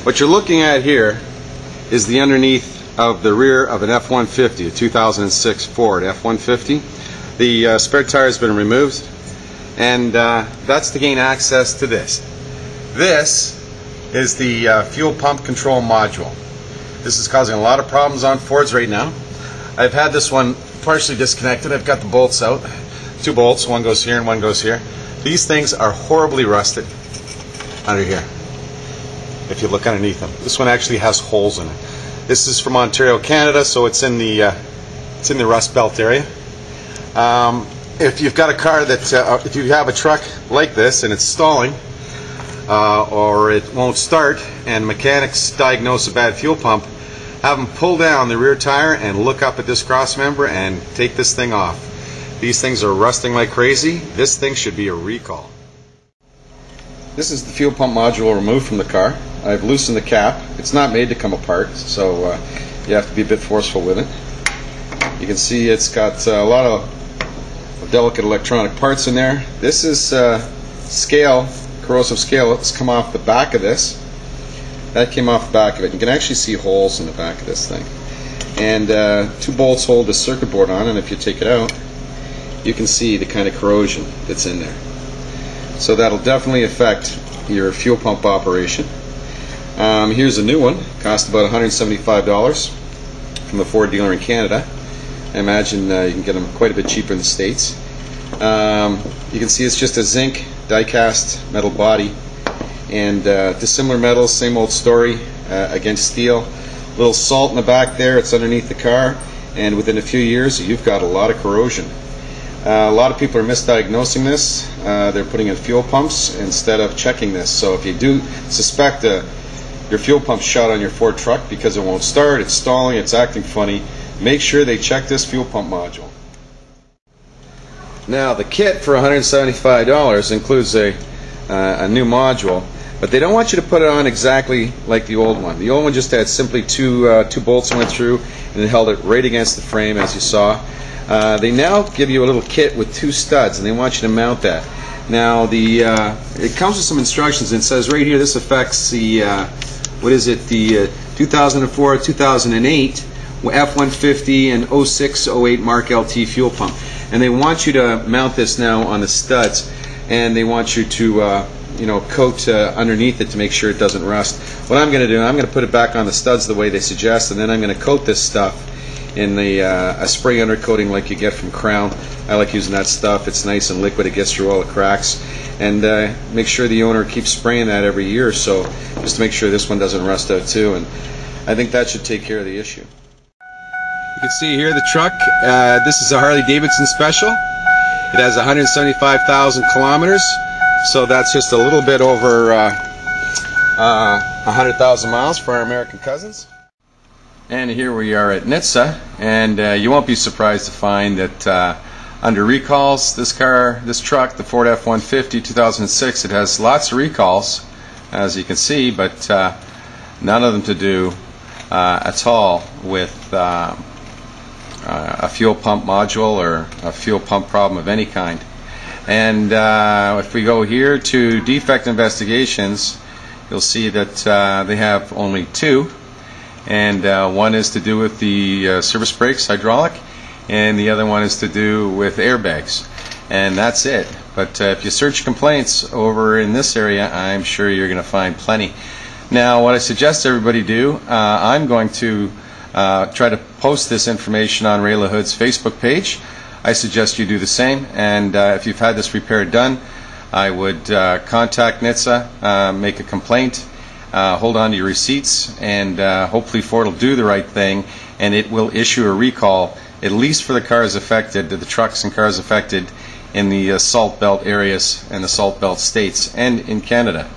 What you're looking at here is the underneath of the rear of an F150, a 2006 Ford F150. The spare tire has been removed, and that's to gain access to this. This is the fuel pump control module. This is causing a lot of problems on Fords right now. I've had this one partially disconnected. I've got the bolts out. 2 bolts, one goes here and one goes here. These things are horribly rusted under here. If you look underneath them, this one actually has holes in it. This is from Ontario, Canada, so it's in the Rust Belt area. If you've got a car that, if you have a truck like this and it's stalling, or it won't start, and mechanics diagnose a bad fuel pump, have them pull down the rear tire and look up at this cross member and take this thing off. These things are rusting like crazy. This thing should be a recall. This is the fuel pump module removed from the car. I've loosened the cap. It's not made to come apart, so you have to be a bit forceful with it. You can see it's got a lot of delicate electronic parts in there. This is scale, corrosive scale. It's come off the back of this. That came off the back of it. You can actually see holes in the back of this thing. And 2 bolts hold the circuit board on, and if you take it out, you can see the kind of corrosion that's in there. So that'll definitely affect your fuel pump operation. Here's a new one. Cost about $175 from a Ford dealer in Canada. I imagine you can get them quite a bit cheaper in the States. You can see it's just a zinc die-cast metal body, and dissimilar metals, same old story against steel. A little salt in the back there, it's underneath the car, and within a few years you've got a lot of corrosion. A lot of people are misdiagnosing this. They're putting in fuel pumps instead of checking this. So if you do suspect your fuel pump shot on your Ford truck because it won't start, it's stalling, it's acting funny, make sure they check this fuel pump module. Now the kit for $175 includes a new module, but they don't want you to put it on exactly like the old one. The old one just had simply two bolts that went through, and it held it right against the frame, as you saw. They now give you a little kit with 2 studs, and they want you to mount that. Now it comes with some instructions, and it says right here this affects the the 2004, 2008 F150 and 06, 08 Mark LT fuel pump, and they want you to mount this now on the studs, and they want you to coat underneath it to make sure it doesn't rust. What I'm going to do, I'm going to put it back on the studs the way they suggest, and then I'm going to coat this stuff in a spray undercoating like you get from Crown. I like using that stuff. It's nice and liquid. It gets through all the cracks. And make sure the owner keeps spraying that every year, so just to make sure this one doesn't rust out too. And I think that should take care of the issue. You can see here the truck. This is a Harley Davidson Special. It has 175,000 kilometers, so that's just a little bit over 100,000 miles for our American cousins. And here we are at Nizza, and you won't be surprised to find that under recalls, this truck, the Ford F150 2006, it has lots of recalls, as you can see, but none of them to do at all with a fuel pump module or a fuel pump problem of any kind. And if we go here to defect investigations, you'll see that they have only 2. And one is to do with the service brakes, hydraulic, and the other one is to do with airbags, and that's it. But if you search complaints over in this area, I'm sure you're going to find plenty. Now what I suggest everybody do, I'm going to try to post this information on Ray LaHood's Facebook page. I suggest you do the same, and if you've had this repair done, I would contact Nizza, make a complaint, hold on to your receipts, and hopefully Ford will do the right thing, and it will issue a recall, at least for the cars affected, the trucks and cars affected in the Salt Belt areas and the Salt Belt states and in Canada.